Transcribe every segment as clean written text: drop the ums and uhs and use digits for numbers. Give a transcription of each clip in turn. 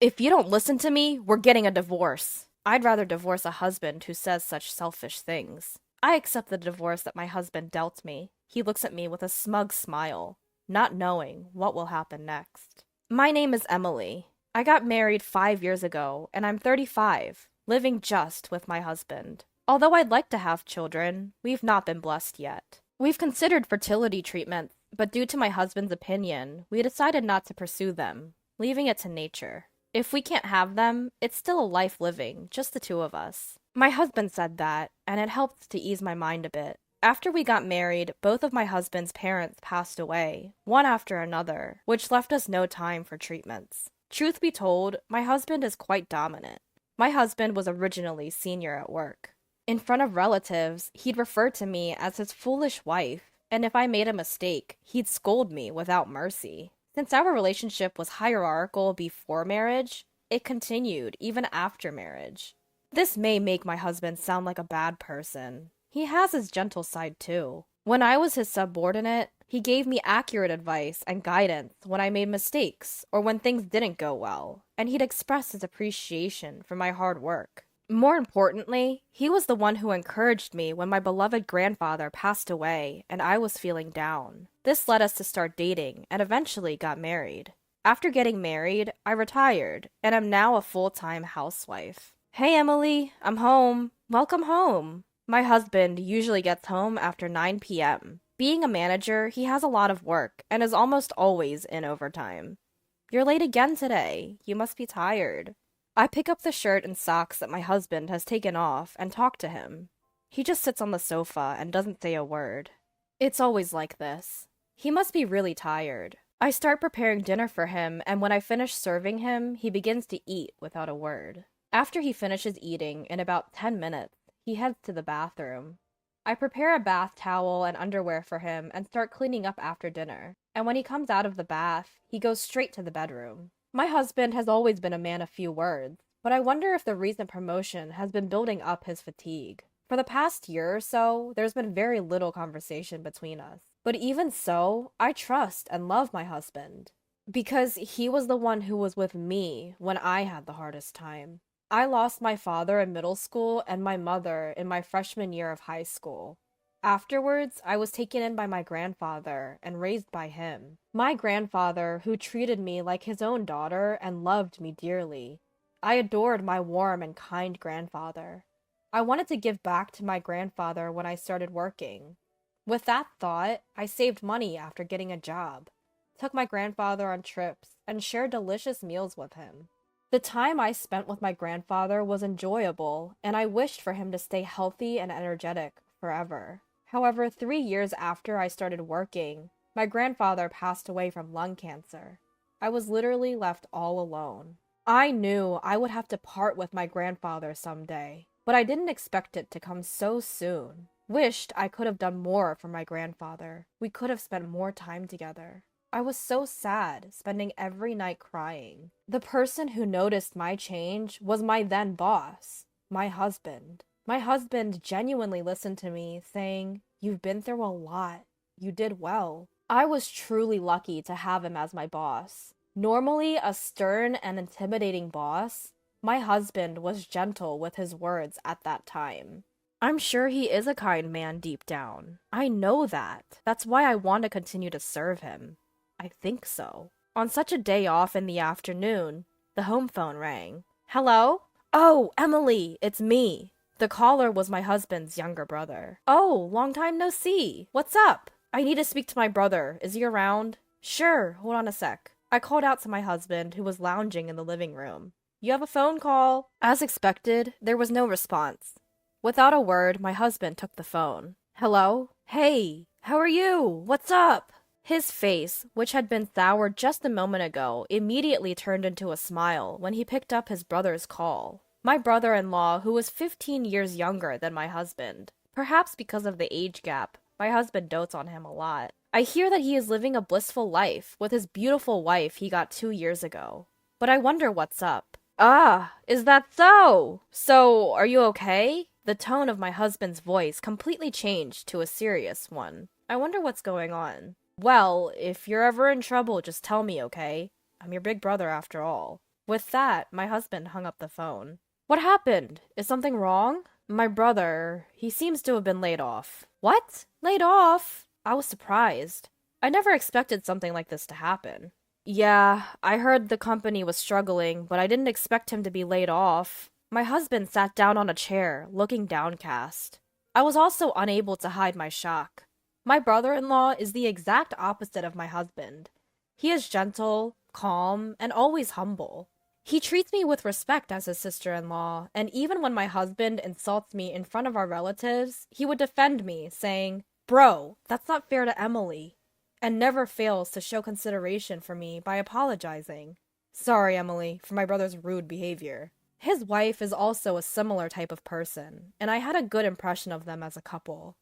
If you don't listen to me, we're getting a divorce. I'd rather divorce a husband who says such selfish things. I accept the divorce that my husband dealt me. He looks at me with a smug smile, not knowing what will happen next. My name is Emily. I got married 5 years ago, and I'm 35, living just with my husband. Although I'd like to have children, we've not been blessed yet. We've considered fertility treatments, but due to my husband's opinion, we decided not to pursue them, leaving it to nature. If we can't have them, it's still a life living, just the two of us. My husband said that, and it helped to ease my mind a bit. After we got married, both of my husband's parents passed away, one after another, which left us no time for treatments. Truth be told, my husband is quite dominant. My husband was originally senior at work. In front of relatives, he'd refer to me as his foolish wife, and if I made a mistake, he'd scold me without mercy. Since our relationship was hierarchical before marriage, it continued even after marriage. This may make my husband sound like a bad person. He has his gentle side too. When I was his subordinate, he gave me accurate advice and guidance when I made mistakes or when things didn't go well, and he'd express his appreciation for my hard work. More importantly, he was the one who encouraged me when my beloved grandfather passed away and I was feeling down. This led us to start dating and eventually got married. After getting married, I retired and am now a full-time housewife. Hey Emily, I'm home. Welcome home. My husband usually gets home after 9 p.m. Being a manager, he has a lot of work and is almost always in overtime. You're late again today. You must be tired. I pick up the shirt and socks that my husband has taken off and talk to him. He just sits on the sofa and doesn't say a word. It's always like this. He must be really tired. I start preparing dinner for him, and when I finish serving him, he begins to eat without a word. After he finishes eating, in about 10 minutes, he heads to the bathroom. I prepare a bath towel and underwear for him and start cleaning up after dinner. And when he comes out of the bath, he goes straight to the bedroom. My husband has always been a man of few words, but I wonder if the recent promotion has been building up his fatigue. For the past year or so, there's been very little conversation between us. But even so, I trust and love my husband. Because he was the one who was with me when I had the hardest time. I lost my father in middle school and my mother in my freshman year of high school. Afterwards, I was taken in by my grandfather and raised by him. My grandfather, who treated me like his own daughter and loved me dearly. I adored my warm and kind grandfather. I wanted to give back to my grandfather when I started working. With that thought, I saved money after getting a job, took my grandfather on trips, and shared delicious meals with him. The time I spent with my grandfather was enjoyable, and I wished for him to stay healthy and energetic forever. However, 3 years after I started working, my grandfather passed away from lung cancer. I was literally left all alone. I knew I would have to part with my grandfather someday, but I didn't expect it to come so soon. Wished I could have done more for my grandfather. We could have spent more time together. I was so sad, spending every night crying. The person who noticed my change was my then boss, my husband. My husband genuinely listened to me, saying, "You've been through a lot. You did well." I was truly lucky to have him as my boss. Normally a stern and intimidating boss, my husband was gentle with his words at that time. I'm sure he is a kind man deep down. I know that. That's why I want to continue to serve him. I think so. On such a day off in the afternoon, the home phone rang. Hello? Oh, Emily, it's me. The caller was my husband's younger brother. Oh, long time no see. What's up? I need to speak to my brother. Is he around? Sure, hold on a sec. I called out to my husband, who was lounging in the living room. You have a phone call. As expected, there was no response. Without a word, my husband took the phone. Hello? Hey, how are you? What's up? His face, which had been soured just a moment ago, immediately turned into a smile when he picked up his brother's call. My brother-in-law, who was 15 years younger than my husband. Perhaps because of the age gap, my husband dotes on him a lot. I hear that he is living a blissful life with his beautiful wife he got 2 years ago. But I wonder what's up. Ah, is that so? So, are you okay? The tone of my husband's voice completely changed to a serious one. I wonder what's going on. Well, if you're ever in trouble, just tell me, okay? I'm your big brother after all. With that, my husband hung up the phone. What happened? Is something wrong? My brother, he seems to have been laid off. What? Laid off? I was surprised. I never expected something like this to happen. Yeah, I heard the company was struggling, but I didn't expect him to be laid off. My husband sat down on a chair, looking downcast. I was also unable to hide my shock. My brother-in-law is the exact opposite of my husband. He is gentle, calm, and always humble. He treats me with respect as his sister-in-law, and even when my husband insults me in front of our relatives, he would defend me, saying, "Bro, that's not fair to Emily," and never fails to show consideration for me by apologizing. Sorry, Emily, for my brother's rude behavior. His wife is also a similar type of person, and I had a good impression of them as a couple.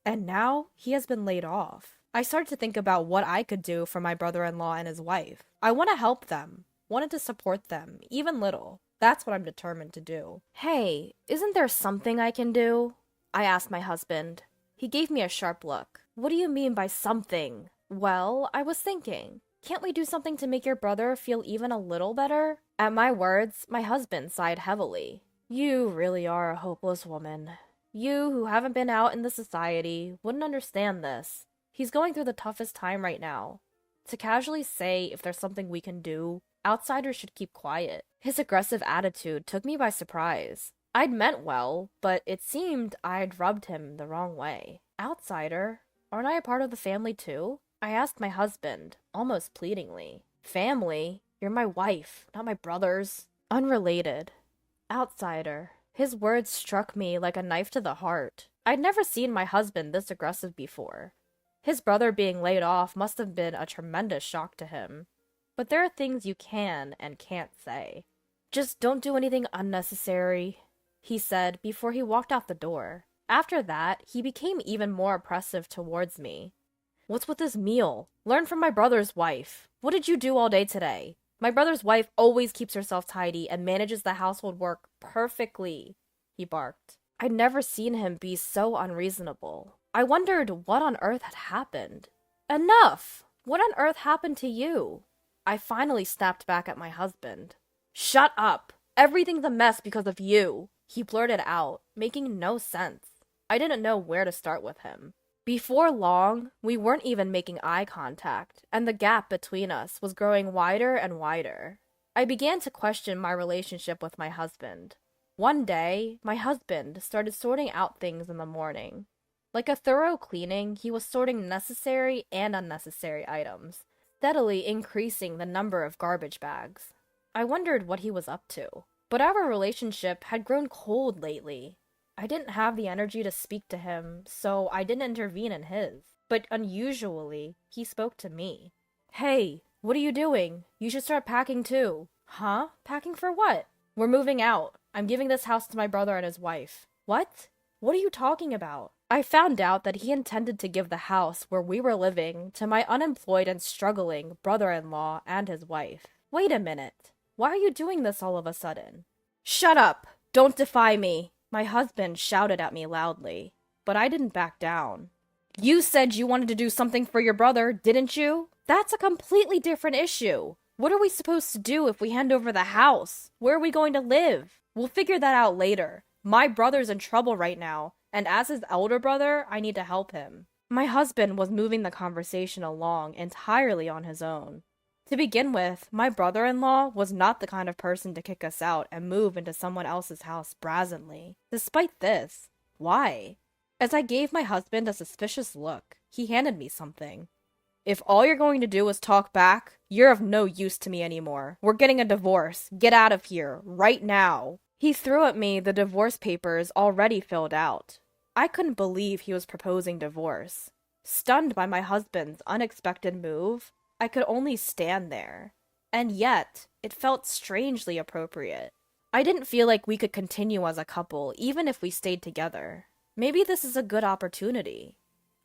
And now, he has been laid off. I started to think about what I could do for my brother-in-law and his wife. I want to help them. Wanted to support them, even little. That's what I'm determined to do. Hey, isn't there something I can do? I asked my husband. He gave me a sharp look. What do you mean by something? Well, I was thinking, can't we do something to make your brother feel even a little better? At my words, my husband sighed heavily. You really are a hopeless woman. You, who haven't been out in the society, wouldn't understand this. He's going through the toughest time right now. To casually say if there's something we can do, outsiders should keep quiet. His aggressive attitude took me by surprise. I'd meant well, but it seemed I'd rubbed him the wrong way. Outsider? Aren't I a part of the family too? I asked my husband, almost pleadingly. Family? You're my wife, not my brother's. Unrelated. Outsider. His words struck me like a knife to the heart. I'd never seen my husband this aggressive before. His brother being laid off must have been a tremendous shock to him. But there are things you can and can't say. Just don't do anything unnecessary, he said before he walked out the door. After that, he became even more oppressive towards me. What's with this meal? Learn from my brother's wife. What did you do all day today? My brother's wife always keeps herself tidy and manages the household work perfectly, he barked. I'd never seen him be so unreasonable. I wondered what on earth had happened. Enough! What on earth happened to you? I finally snapped back at my husband. Shut up! Everything's a mess because of you, he blurted out, making no sense. I didn't know where to start with him. Before long, we weren't even making eye contact, and the gap between us was growing wider and wider. I began to question my relationship with my husband. One day, my husband started sorting out things in the morning. Like a thorough cleaning, he was sorting necessary and unnecessary items, steadily increasing the number of garbage bags. I wondered what he was up to. But our relationship had grown cold lately. I didn't have the energy to speak to him, so I didn't intervene in his. But unusually, he spoke to me. Hey, what are you doing? You should start packing too. Huh? Packing for what? We're moving out. I'm giving this house to my brother and his wife. What? What are you talking about? I found out that he intended to give the house where we were living to my unemployed and struggling brother-in-law and his wife. Wait a minute. Why are you doing this all of a sudden? Shut up! Don't defy me! My husband shouted at me loudly, but I didn't back down. You said you wanted to do something for your brother, didn't you? That's a completely different issue. What are we supposed to do if we hand over the house? Where are we going to live? We'll figure that out later. My brother's in trouble right now, and as his elder brother, I need to help him. My husband was moving the conversation along entirely on his own. To begin with, my brother-in-law was not the kind of person to kick us out and move into someone else's house brazenly. Despite this, why? As I gave my husband a suspicious look, he handed me something. If all you're going to do is talk back, you're of no use to me anymore. We're getting a divorce. Get out of here, right now. He threw at me the divorce papers already filled out. I couldn't believe he was proposing divorce. Stunned by my husband's unexpected move, I could only stand there. And yet, it felt strangely appropriate. I didn't feel like we could continue as a couple, even if we stayed together. Maybe this is a good opportunity.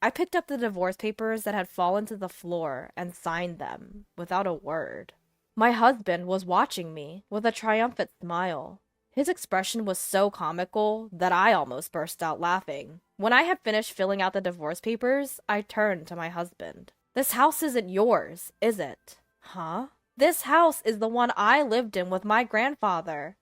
I picked up the divorce papers that had fallen to the floor and signed them, without a word. My husband was watching me with a triumphant smile. His expression was so comical that I almost burst out laughing. When I had finished filling out the divorce papers, I turned to my husband. This house isn't yours, is it? Huh? This house is the one I lived in with my grandfather.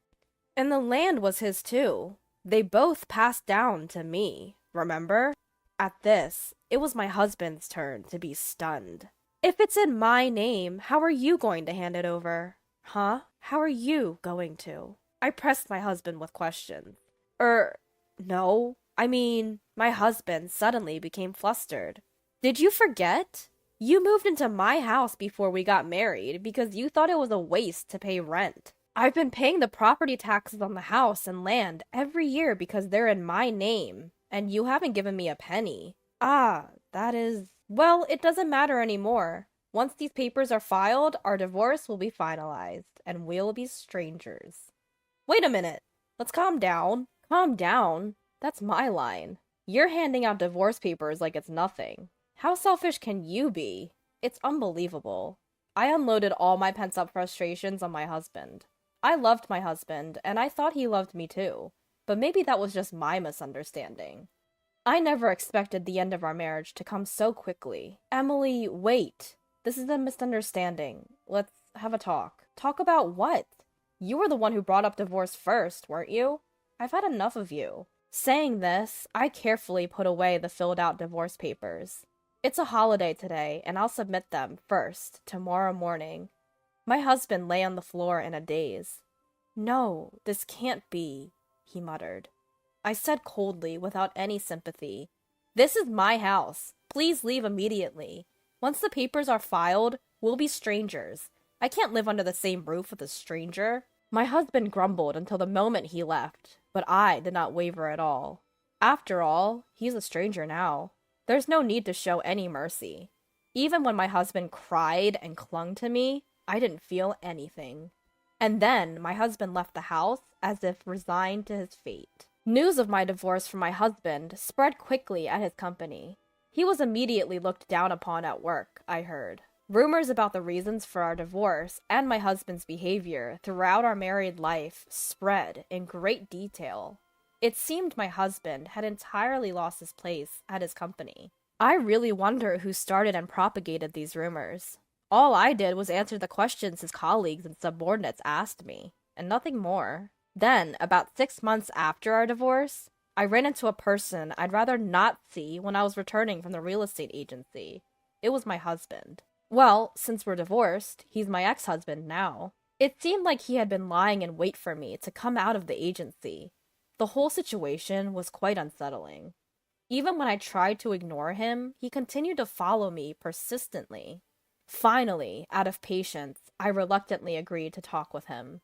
And the land was his too. They both passed down to me, remember? At this, it was my husband's turn to be stunned. If it's in my name, how are you going to hand it over? Huh? How are you going to? I pressed my husband with questions. No. I mean, my husband suddenly became flustered. Did you forget? You moved into my house before we got married because you thought it was a waste to pay rent. I've been paying the property taxes on the house and land every year because they're in my name, and you haven't given me a penny. Well, it doesn't matter anymore. Once these papers are filed, our divorce will be finalized, and we'll be strangers. Wait a minute. Let's calm down. Calm down? That's my line. You're handing out divorce papers like it's nothing. How selfish can you be? It's unbelievable. I unloaded all my pent-up frustrations on my husband. I loved my husband, and I thought he loved me too, but maybe that was just my misunderstanding. I never expected the end of our marriage to come so quickly. Emily, wait. This is a misunderstanding. Let's have a talk. Talk about what? You were the one who brought up divorce first, weren't you? I've had enough of you. Saying this, I carefully put away the filled-out divorce papers. It's a holiday today, and I'll submit them first, tomorrow morning. My husband lay on the floor in a daze. No, this can't be, he muttered. I said coldly, without any sympathy, This is my house. Please leave immediately. Once the papers are filed, we'll be strangers. I can't live under the same roof with a stranger. My husband grumbled until the moment he left, but I did not waver at all. After all, he's a stranger now. There's no need to show any mercy. Even when my husband cried and clung to me, I didn't feel anything. And then my husband left the house as if resigned to his fate. News of my divorce from my husband spread quickly at his company. He was immediately looked down upon at work, I heard. Rumors about the reasons for our divorce and my husband's behavior throughout our married life spread in great detail. It seemed my husband had entirely lost his place at his company. I really wonder who started and propagated these rumors. All I did was answer the questions his colleagues and subordinates asked me, and nothing more. Then, about 6 months after our divorce, I ran into a person I'd rather not see when I was returning from the real estate agency. It was my husband. Well, since we're divorced, he's my ex-husband now. It seemed like he had been lying in wait for me to come out of the agency. The whole situation was quite unsettling. Even when I tried to ignore him, he continued to follow me persistently. Finally, out of patience, I reluctantly agreed to talk with him.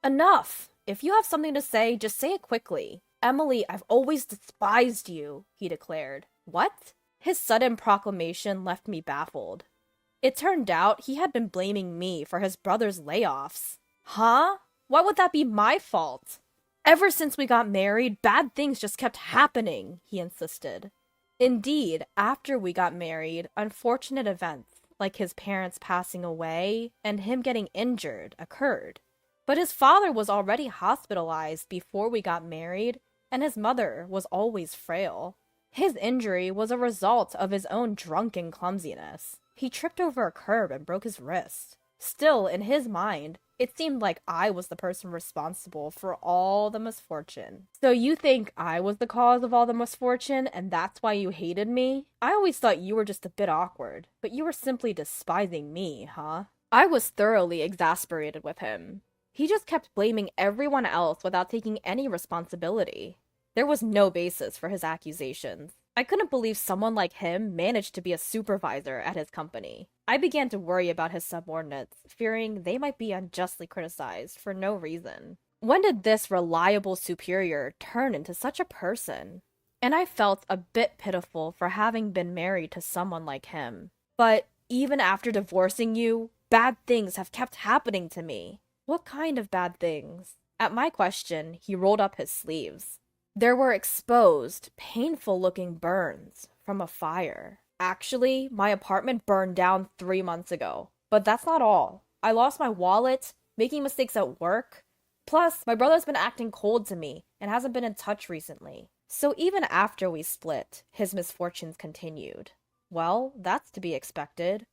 Enough! If you have something to say, just say it quickly. Emily, I've always despised you, he declared. What? His sudden proclamation left me baffled. It turned out he had been blaming me for his brother's layoffs. Huh? Why would that be my fault? Ever since we got married, bad things just kept happening, he insisted. Indeed, after we got married, unfortunate events, like his parents passing away and him getting injured, occurred. But his father was already hospitalized before we got married, and his mother was always frail. His injury was a result of his own drunken clumsiness. He tripped over a curb and broke his wrist. Still, in his mind, it seemed like I was the person responsible for all the misfortune. So you think I was the cause of all the misfortune, and that's why you hated me? I always thought you were just a bit awkward, but you were simply despising me, huh? I was thoroughly exasperated with him. He just kept blaming everyone else without taking any responsibility. There was no basis for his accusations. I couldn't believe someone like him managed to be a supervisor at his company. I began to worry about his subordinates, fearing they might be unjustly criticized for no reason. When did this reliable superior turn into such a person? And I felt a bit pitiful for having been married to someone like him. But even after divorcing you, bad things have kept happening to me. What kind of bad things? At my question, he rolled up his sleeves. There were exposed, painful-looking burns from a fire. Actually, my apartment burned down 3 months ago. But that's not all. I lost my wallet, making mistakes at work. Plus, my brother's been acting cold to me and hasn't been in touch recently. So even after we split, his misfortunes continued. Well, that's to be expected.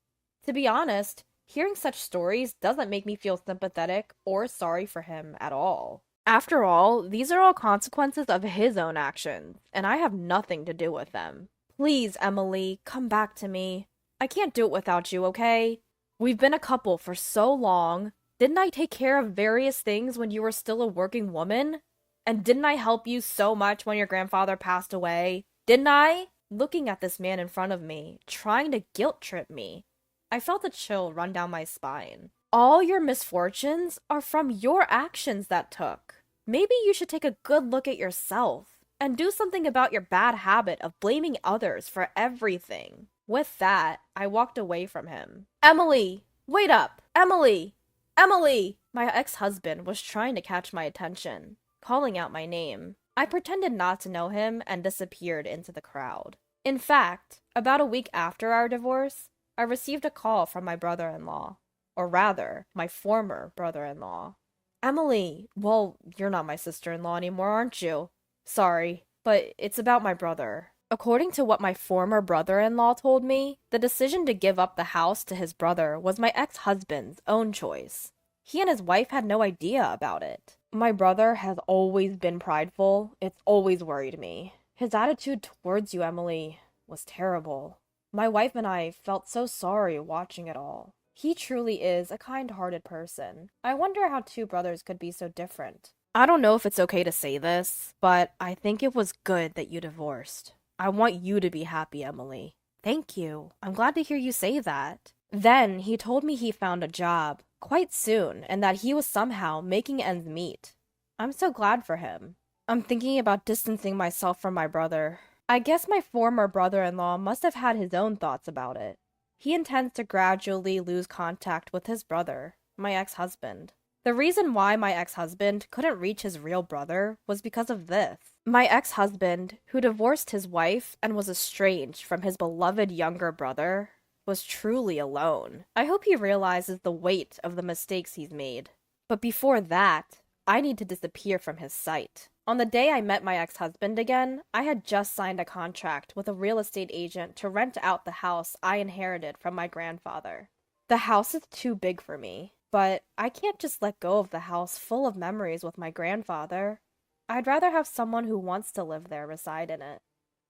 To be honest, Hearing such stories doesn't make me feel sympathetic or sorry for him at all. After all, these are all consequences of his own actions, and I have nothing to do with them. Please, Emily, come back to me. I can't do it without you, okay? We've been a couple for so long. Didn't I take care of various things when you were still a working woman? And didn't I help you so much when your grandfather passed away? Didn't I? Looking at this man in front of me, trying to guilt trip me, I felt a chill run down my spine. All your misfortunes are from your actions that took. Maybe you should take a good look at yourself and do something about your bad habit of blaming others for everything. With that, I walked away from him. Emily! Wait up! Emily! Emily! My ex-husband was trying to catch my attention, calling out my name. I pretended not to know him and disappeared into the crowd. In fact, about a week after our divorce, I received a call from my brother-in-law. Or rather, my former brother-in-law. Emily, well, you're not my sister-in-law anymore, aren't you? Sorry, but it's about my brother. According to what my former brother-in-law told me, the decision to give up the house to his brother was my ex-husband's own choice. He and his wife had no idea about it. My brother has always been prideful. It's always worried me. His attitude towards you, Emily, was terrible. My wife and I felt so sorry watching it all. He truly is a kind-hearted person. I wonder how two brothers could be so different. I don't know if it's okay to say this, but I think it was good that you divorced. I want you to be happy, Emily. Thank you. I'm glad to hear you say that. Then he told me he found a job quite soon and that he was somehow making ends meet. I'm so glad for him. I'm thinking about distancing myself from my brother. I guess my former brother-in-law must have had his own thoughts about it. He intends to gradually lose contact with his brother, my ex-husband. The reason why my ex-husband couldn't reach his real brother was because of this. My ex-husband, who divorced his wife and was estranged from his beloved younger brother, was truly alone. I hope he realizes the weight of the mistakes he's made. But before that, I need to disappear from his sight. On the day I met my ex-husband again, I had just signed a contract with a real estate agent to rent out the house I inherited from my grandfather. The house is too big for me, but I can't just let go of the house full of memories with my grandfather. I'd rather have someone who wants to live there reside in it.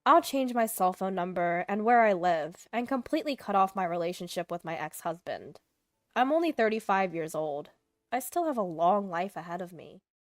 I'll change my cell phone number and where I live and completely cut off my relationship with my ex-husband. I'm only 35 years old. I still have a long life ahead of me.